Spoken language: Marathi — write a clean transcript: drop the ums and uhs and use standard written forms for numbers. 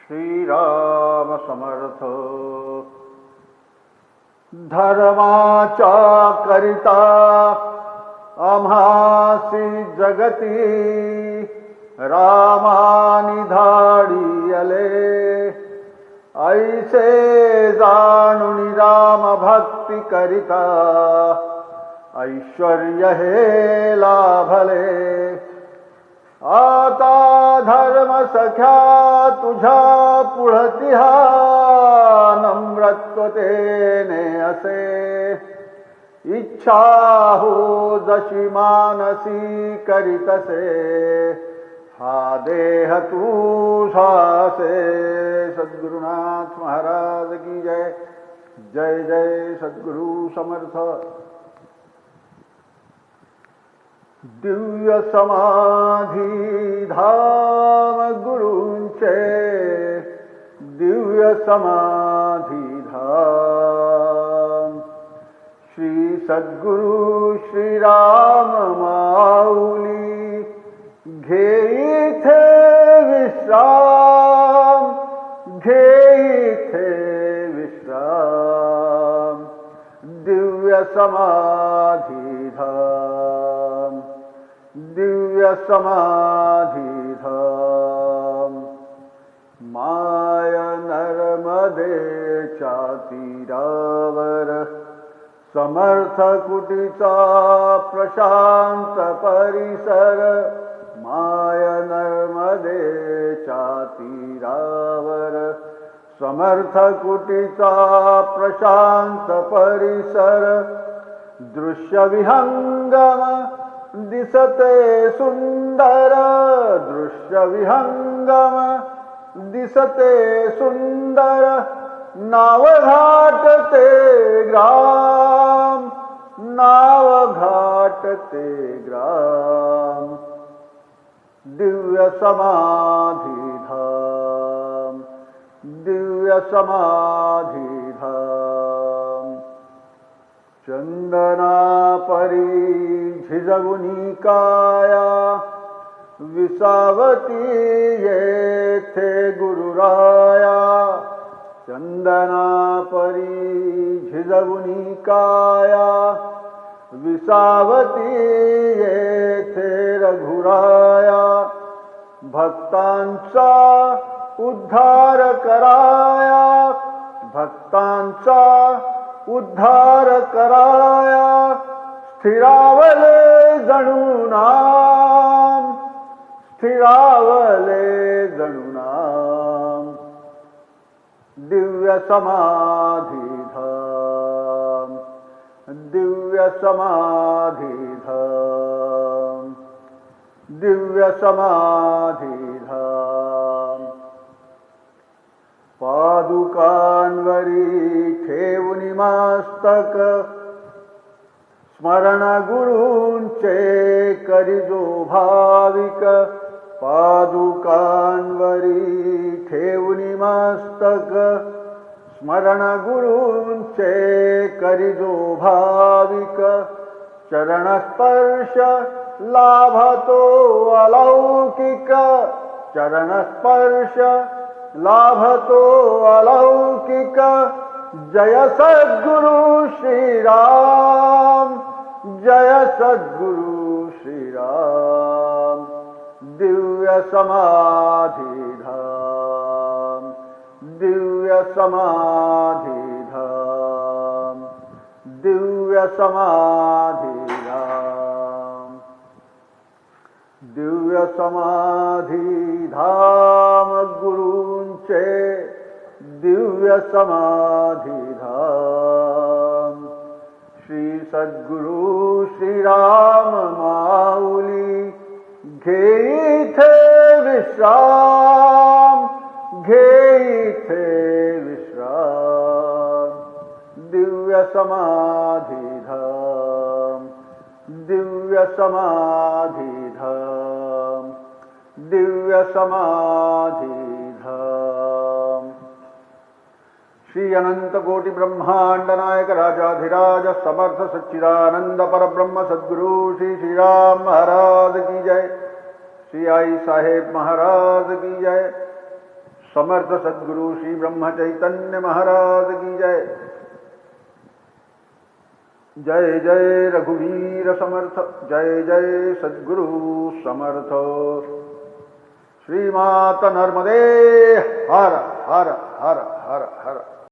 श्रीराम समर्थ। धर्माचा करिता आम्हासी जगती रामानी धाडी आले। ऐसे जाणून राम भक्ती करिता ऐश्वर्य हे लाभले। आता धर्म सख्या तुझ्या पुढतिहा नम्रत्वतेने असे। इच्छा हो जशी मानसी करीतसे हा देह तुझासे। सद्गुरुनाथ महाराज की जय। जय जय सद्गुरु समर्थ। दिव्य समाधी धाम गुरूंचे दिव्य समाधी धाम। श्री सद्गुरु श्रीराम माऊली घेईथे विश्राम घेईथे विश्राम। दिव्य समाधी धाम दिव्य समाधी धाम। माय नर्मदेच्या तीरावर समर्थ कुटीचा प्रशांत परिसर। माय नर्मदेच्या तीरावर समर्थ कुटीचा प्रशांत परिसर। दृश्य विहंगम दिसते सुंदर दृश्य विहंगम दिसते सुंदर। नाव घाटते ग्राम नाव घाटते ग्राम। दिव्य समाधी धाम दिव्य समाधी धाम। चंदना परी झिजवुनी काया विसावती येथे गुरुराया। चंदना परी झिजवुनी काया विसावती येथे रघुराया। भक्तांचा उद्धार कराया भक्तांचा उद्धार कराया। स्थिरावले जणू नाम स्थिरावले जणू नाम। दिव्य समाधी धाम दिव्य समाधी धाम दिव्य समाधी धाम। पादुकांवरी ठेवूनी मस्तक स्मरण गुरूंचे करिजो भाविक। पादुकांवरी ठेवूनी मस्तक स्मरण गुरूंचे करिजो भाविक। चरण स्पर्श लाभतो अलौकिक चरण स्पर्श लाभतो अलौकिक। जय सद्गुरु श्रीराम जय सद्गुरु श्रीराम। दिव्य समाधी धाम दिव्य समाधी धाम दिव्य समाधी धाम। दिव्य समाधी धाम गुरूंचे दिव्य समाधी धाम। श्री सद्गुरु श्रीराम माऊली घेईथे विश्राम घेईथे विश्राम। दिव्य समाधी धाम दिव्य समाधी धाम दिव्य समाधी धाम। श्री अनंत कोटि ब्रह्मांड नायक राजाधिराज समर्थ सच्चिदानंद परब्रह्म सद्गुरु श्री श्रीराम महाराज की जय। श्री आई साहेब महाराज की जय। समर्थ सद्गुरु श्री ब्रह्म चैतन्य महाराज की जय। जय जय रघुवीर समर्थ, जय जय सद्गुरु समर्थ। श्रीमाता नर्मदे हर हर हर हर हर।